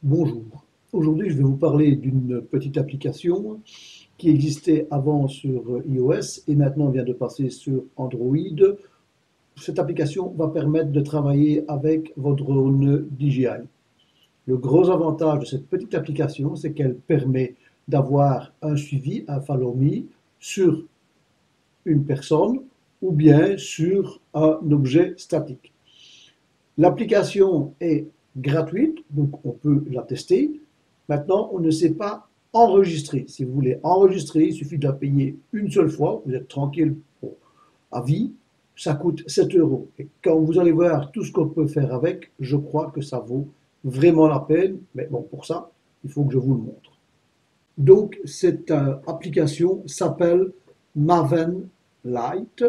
Bonjour. Aujourd'hui, je vais vous parler d'une petite application qui existait avant sur iOS et maintenant vient de passer sur Android. Cette application va permettre de travailler avec votre drone DJI. Le gros avantage de cette petite application, c'est qu'elle permet d'avoir un suivi, un follow me, sur une personne ou bien sur un objet statique. L'application est gratuite, donc on peut la tester. Maintenant, on ne sait pas enregistrer. Si vous voulez enregistrer, il suffit de la payer une seule fois, vous êtes tranquille à vie, ça coûte 7 euros. Et quand vous allez voir tout ce qu'on peut faire avec, je crois que ça vaut vraiment la peine. Mais bon, pour ça, il faut que je vous le montre. Donc, cette application s'appelle Maven Lite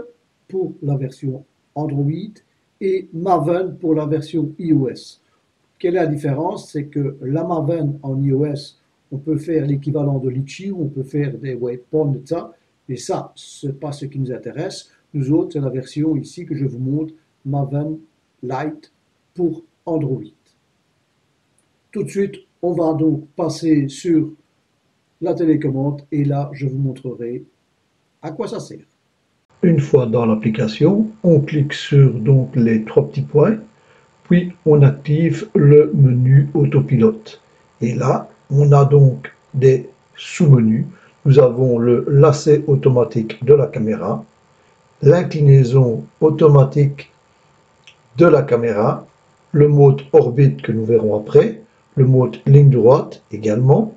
pour la version Android et Maven pour la version iOS. Quelle est la différence? C'est que la Maven en iOS, on peut faire l'équivalent de Litchi, on peut faire des waypoints, de ça, mais ça, ce n'est pas ce qui nous intéresse. Nous autres, c'est la version ici que je vous montre, Maven Lite pour Android. Tout de suite, on va donc passer sur la télécommande et là, je vous montrerai à quoi ça sert. Une fois dans l'application, on clique sur donc les trois petits points, puis on active le menu autopilote. Et là, on a donc des sous-menus. Nous avons le lacet automatique de la caméra, l'inclinaison automatique de la caméra, le mode orbite que nous verrons après, le mode ligne droite également,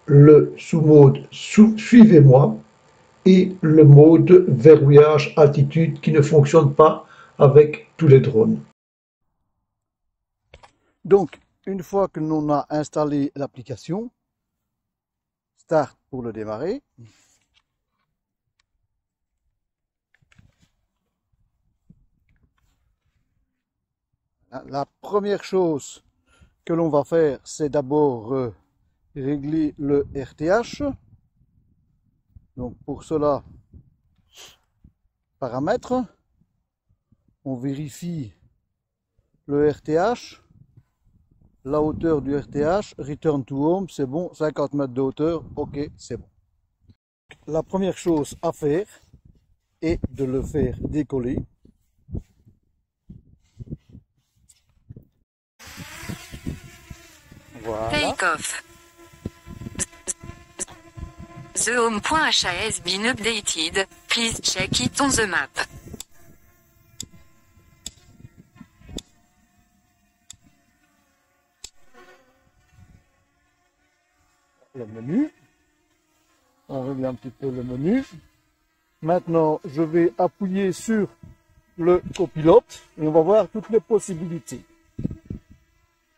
le sous-mode suivez-moi et le mode verrouillage altitude qui ne fonctionne pas avec tous les drones. Donc, une fois que l'on a installé l'application, Start pour le démarrer. La première chose que l'on va faire, c'est d'abord régler le RTH. Donc pour cela, paramètres, on vérifie le RTH, la hauteur du RTH, return to home, c'est bon, 50 mètres de hauteur, ok, c'est bon. La première chose à faire est de le faire décoller. Voilà. Take off. The home.h has been updated. Please check it on the map. Le menu. On règle un petit peu le menu. Maintenant, je vais appuyer sur le copilote et on va voir toutes les possibilités.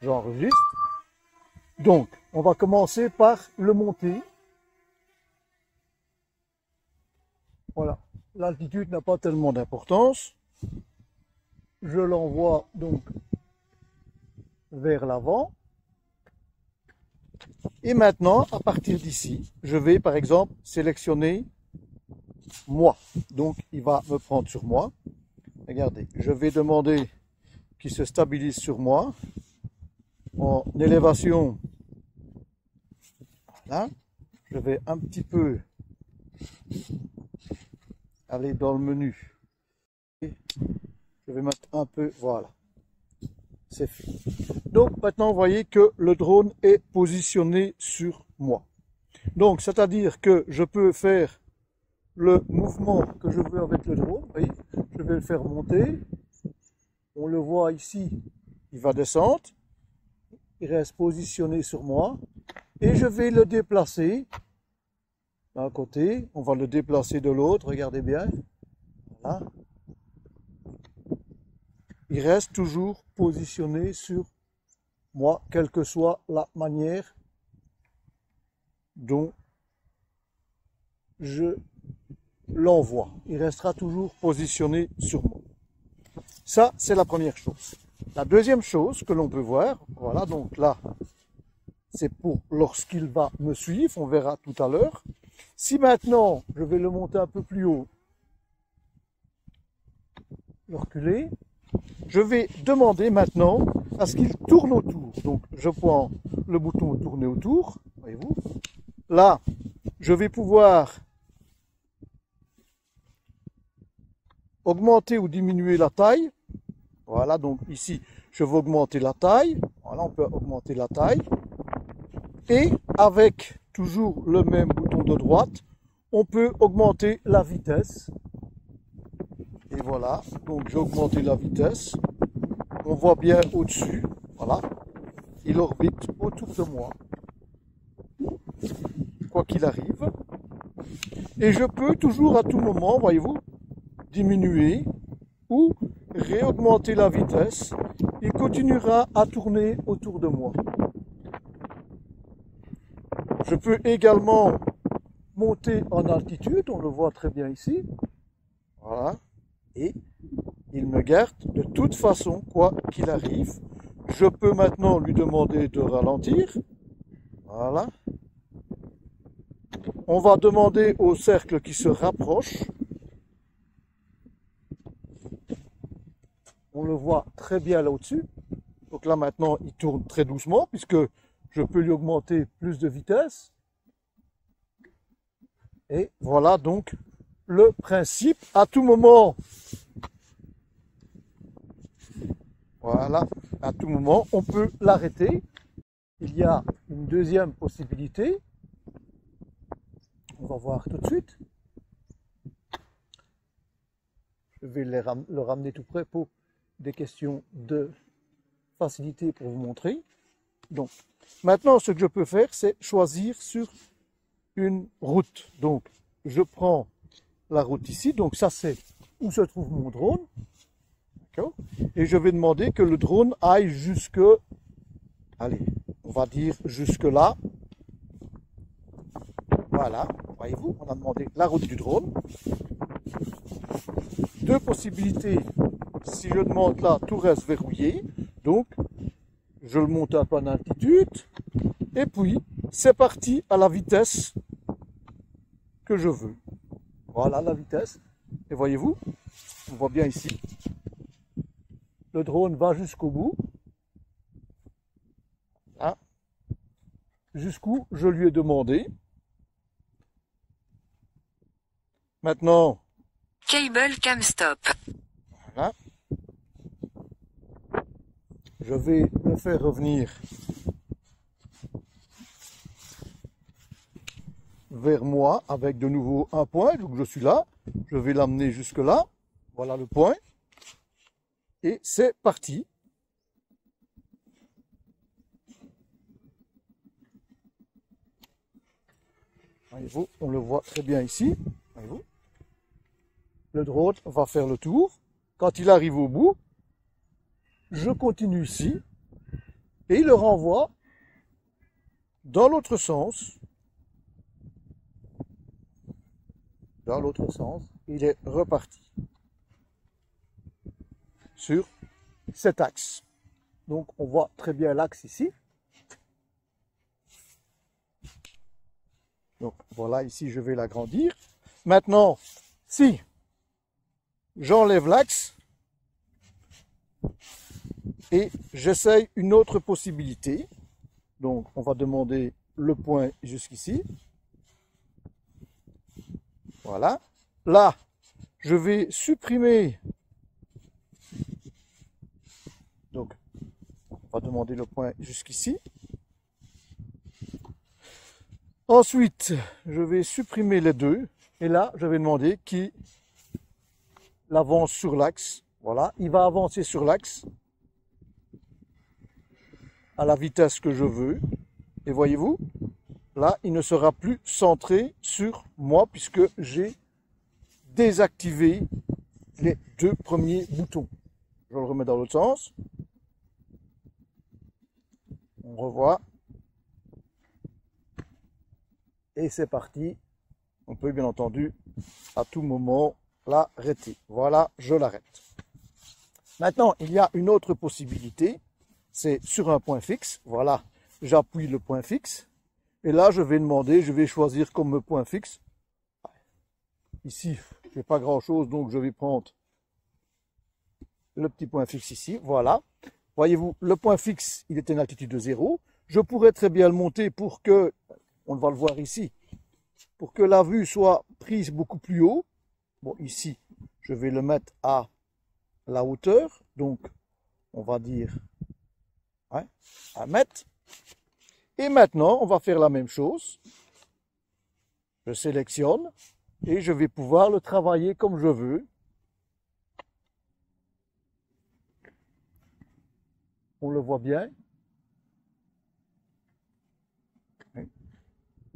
J'enregistre. Donc, on va commencer par le monter. Voilà, l'altitude n'a pas tellement d'importance. Je l'envoie donc vers l'avant. Et maintenant, à partir d'ici, je vais par exemple sélectionner moi. Donc, il va me prendre sur moi. Regardez, je vais demander qu'il se stabilise sur moi en élévation. Voilà, je vais un petit peu aller dans le menu. Je vais mettre un peu, voilà, c'est fait. Donc maintenant, vous voyez que le drone est positionné sur moi. Donc, c'est-à-dire que je peux faire le mouvement que je veux avec le drone. Vous voyez, je vais le faire monter. On le voit ici, il va descendre. Il reste positionné sur moi. Et je vais le déplacer d'un côté. On va le déplacer de l'autre. Regardez bien. Voilà. Il reste toujours positionné sur moi, quelle que soit la manière dont je l'envoie. Il restera toujours positionné sur moi. Ça, c'est la première chose. La deuxième chose que l'on peut voir, voilà, donc là, c'est pour lorsqu'il va me suivre, on verra tout à l'heure. Si maintenant, je vais le monter un peu plus haut, le reculer, je vais demander maintenant à ce qu'il tourne autour. Donc je prends le bouton tourner autour, voyez-vous. Là, je vais pouvoir augmenter ou diminuer la taille. Voilà, donc ici, je vais augmenter la taille. Voilà, on peut augmenter la taille. Et avec toujours le même bouton de droite, on peut augmenter la vitesse. Et voilà, donc j'ai augmenté la vitesse. On voit bien au-dessus, voilà, il orbite autour de moi, quoi qu'il arrive. Et je peux toujours à tout moment, voyez-vous, diminuer ou réaugmenter la vitesse. Il continuera à tourner autour de moi. Je peux également monter en altitude, on le voit très bien ici. Voilà. Et il me garde de toute façon, quoi qu'il arrive. Je peux maintenant lui demander de ralentir. Voilà. On va demander au cercle qui se rapproche. On le voit très bien là au-dessus. Donc là maintenant, il tourne très doucement puisque je peux lui augmenter plus de vitesse. Et voilà donc le principe. À tout moment, voilà, à tout moment, on peut l'arrêter. Il y a une deuxième possibilité. On va voir tout de suite. Je vais le ramener tout près pour des questions de facilité pour vous montrer. Donc, maintenant, ce que je peux faire, c'est choisir sur une route. Donc, je prends la route ici. Donc, ça, c'est où se trouve mon drone. Et je vais demander que le drone aille jusque, allez, on va dire jusque là. Voilà, voyez-vous, on a demandé la route du drone. Deux possibilités, si je demande là, tout reste verrouillé. Donc, je le monte un peu en altitude. Et puis, c'est parti à la vitesse que je veux. Voilà la vitesse. Et voyez-vous, on voit bien ici. Le drone va jusqu'au bout. Là. Jusqu'où je lui ai demandé. Maintenant. Cable cam stop. Voilà. Je vais le faire revenir vers moi avec de nouveau un point. Donc je suis là. Je vais l'amener jusque là. Voilà le point. Et c'est parti. Voyez-vous, on le voit très bien ici. Voyez-vous. Le drone va faire le tour. Quand il arrive au bout, je continue ici et il le renvoie dans l'autre sens. Dans l'autre sens, il est reparti sur cet axe. Donc on voit très bien l'axe ici. Donc voilà, ici je vais l'agrandir. Maintenant, si j'enlève l'axe et j'essaye une autre possibilité, donc on va demander le point jusqu'ici. Voilà. Là, je vais supprimer. Donc, on va demander le point jusqu'ici. Ensuite, je vais supprimer les deux. Et là, je vais demander qu'il avance sur l'axe. Voilà, il va avancer sur l'axe à la vitesse que je veux. Et voyez-vous, là, il ne sera plus centré sur moi puisque j'ai désactivé les deux premiers boutons. Je le remets dans l'autre sens. On revoit. Et c'est parti. On peut bien entendu à tout moment l'arrêter. Voilà, je l'arrête. Maintenant, il y a une autre possibilité. C'est sur un point fixe. Voilà, j'appuie le point fixe. Et là, je vais demander, je vais choisir comme point fixe. Ici, je n'ai pas grand chose, donc je vais prendre le petit point fixe ici, voilà. Voyez-vous, le point fixe, il est à une altitude de 0. Je pourrais très bien le monter pour que, on va le voir ici, pour que la vue soit prise beaucoup plus haut. Bon, ici, je vais le mettre à la hauteur, donc on va dire 1 mètre. Et maintenant, on va faire la même chose. Je sélectionne et je vais pouvoir le travailler comme je veux. On le voit bien.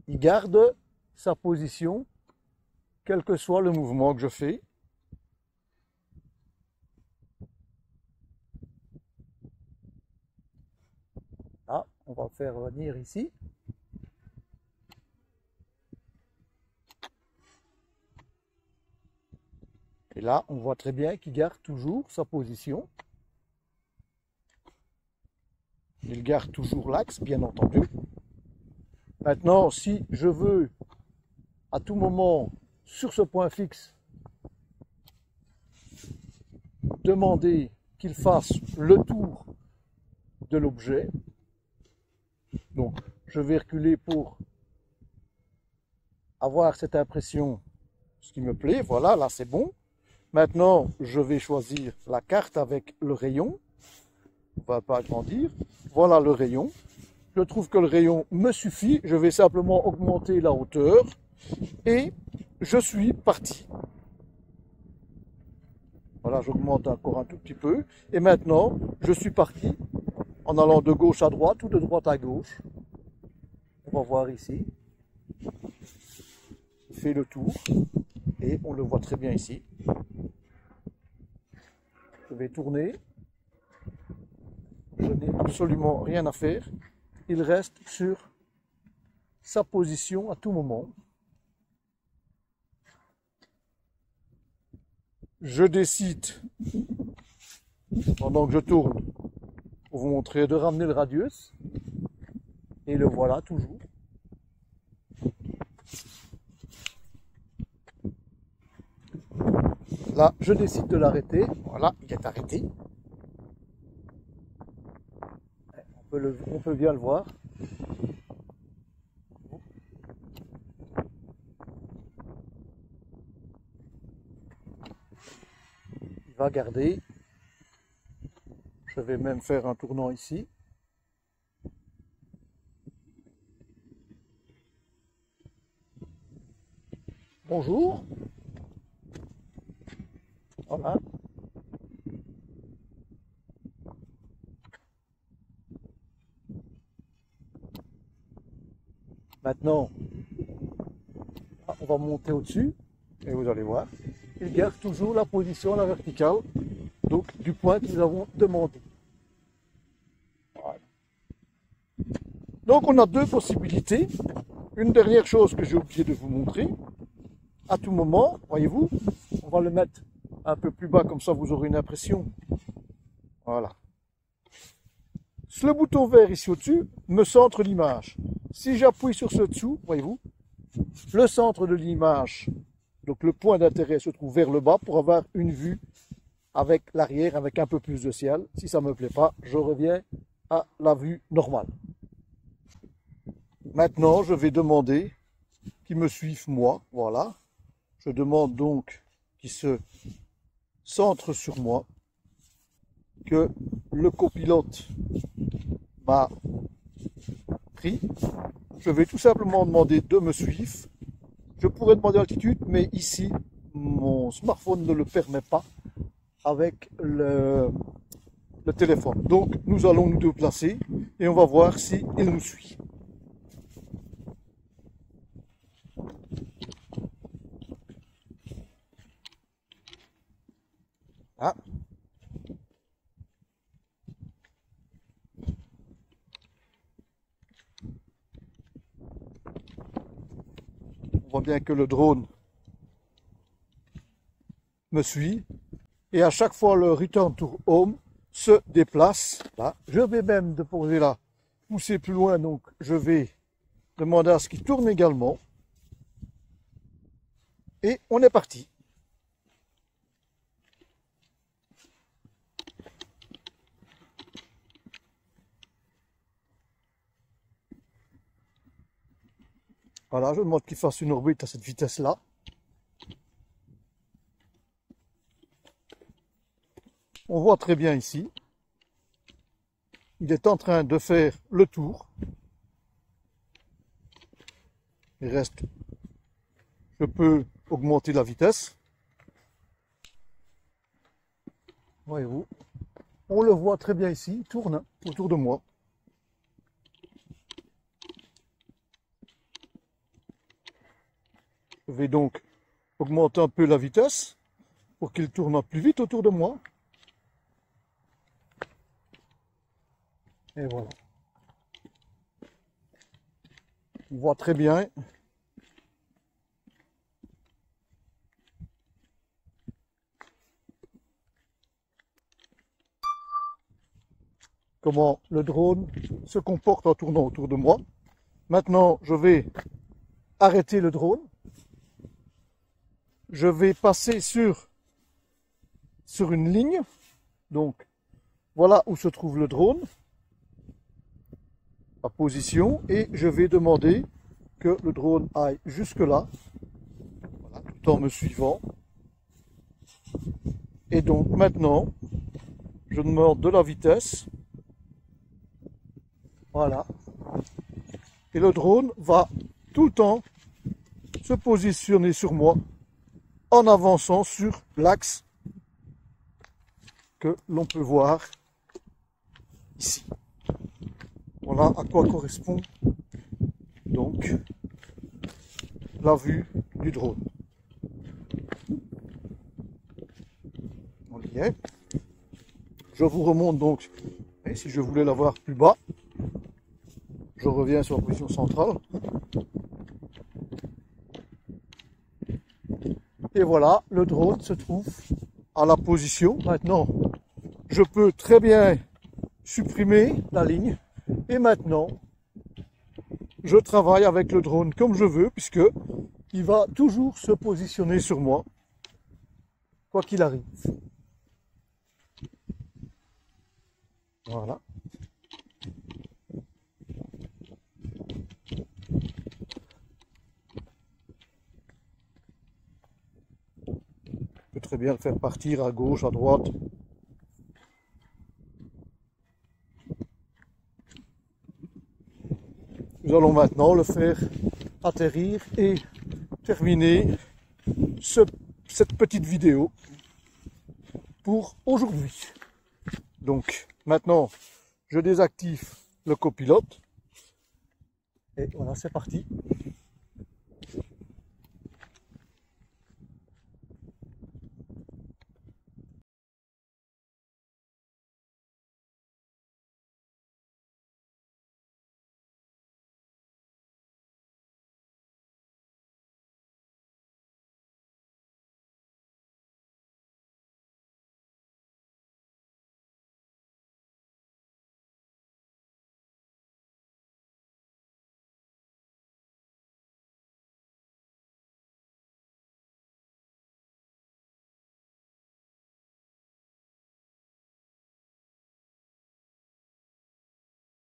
Il garde sa position, quel que soit le mouvement que je fais. Là, on va le faire venir ici. Et là, on voit très bien qu'il garde toujours sa position. Il garde toujours l'axe, bien entendu. Maintenant, si je veux, à tout moment, sur ce point fixe, demander qu'il fasse le tour de l'objet, donc je vais reculer pour avoir cette impression, ce qui me plaît, voilà, là c'est bon. Maintenant, je vais choisir la carte avec le rayon. On ne va pas agrandir. Voilà le rayon. Je trouve que le rayon me suffit. Je vais simplement augmenter la hauteur. Et je suis parti. Voilà, j'augmente encore un tout petit peu. Et maintenant, je suis parti en allant de gauche à droite ou de droite à gauche. On va voir ici. Il fait le tour. Et on le voit très bien ici. Je vais tourner. Je n'ai absolument rien à faire. Il reste sur sa position à tout moment. Je décide, pendant que je tourne, pour vous montrer, de ramener le radius. Et le voilà toujours. Là, je décide de l'arrêter. Voilà, il est arrêté. On peut bien le voir. Il va garder. Je vais même faire un tournant ici. Bonjour. Voilà. Maintenant, on va monter au-dessus et vous allez voir, il garde toujours la position à la verticale, donc du point que nous avons demandé. Voilà. Donc on a deux possibilités. Une dernière chose que j'ai oublié de vous montrer, à tout moment, voyez-vous, on va le mettre un peu plus bas, comme ça vous aurez une impression. Voilà. Le bouton vert ici au-dessus me centre l'image. Si j'appuie sur ce dessous, voyez-vous, le centre de l'image, donc le point d'intérêt se trouve vers le bas pour avoir une vue avec l'arrière, avec un peu plus de ciel. Si ça ne me plaît pas, je reviens à la vue normale. Maintenant, je vais demander qu'ils me suivent moi, voilà. Je demande donc qu'ils se centrent sur moi, que le copilote m'a pris. Je vais tout simplement demander de me suivre. Je pourrais demander l'altitude, mais ici, mon smartphone ne le permet pas avec le téléphone. Donc, nous allons nous déplacer et on va voir s'il nous suit. Ah. On voit bien que le drone me suit et à chaque fois le return to home se déplace. Là, je vais même déposer là, pousser plus loin, donc je vais demander à ce qu'il tourne également et on est parti. Voilà, je demande qu'il fasse une orbite à cette vitesse-là. On voit très bien ici. Il est en train de faire le tour. Il reste, je peux augmenter la vitesse. Voyez-vous, on le voit très bien ici, il tourne autour de moi. Je vais donc augmenter un peu la vitesse pour qu'il tourne plus vite autour de moi. Et voilà. On voit très bien. Comment le drone se comporte en tournant autour de moi. Maintenant, je vais arrêter le drone. Je vais passer sur une ligne. Donc, voilà où se trouve le drone. La position. Et je vais demander que le drone aille jusque là. Voilà, tout en me suivant. Et donc, maintenant, je demande de la vitesse. Voilà. Et le drone va tout le temps se positionner sur moi en avançant sur l'axe que l'on peut voir ici. Voilà à quoi correspond donc la vue du drone. On y est. Je vous remonte donc, et si je voulais la voir plus bas, je reviens sur la position centrale. Et voilà, le drone se trouve à la position. Maintenant, je peux très bien supprimer la ligne. Et maintenant, je travaille avec le drone comme je veux, puisque il va toujours se positionner sur moi, quoi qu'il arrive. Voilà. Je peux très bien le faire partir à gauche, à droite. Nous allons maintenant le faire atterrir et terminer cette petite vidéo pour aujourd'hui. Donc maintenant, je désactive le copilote et voilà, c'est parti.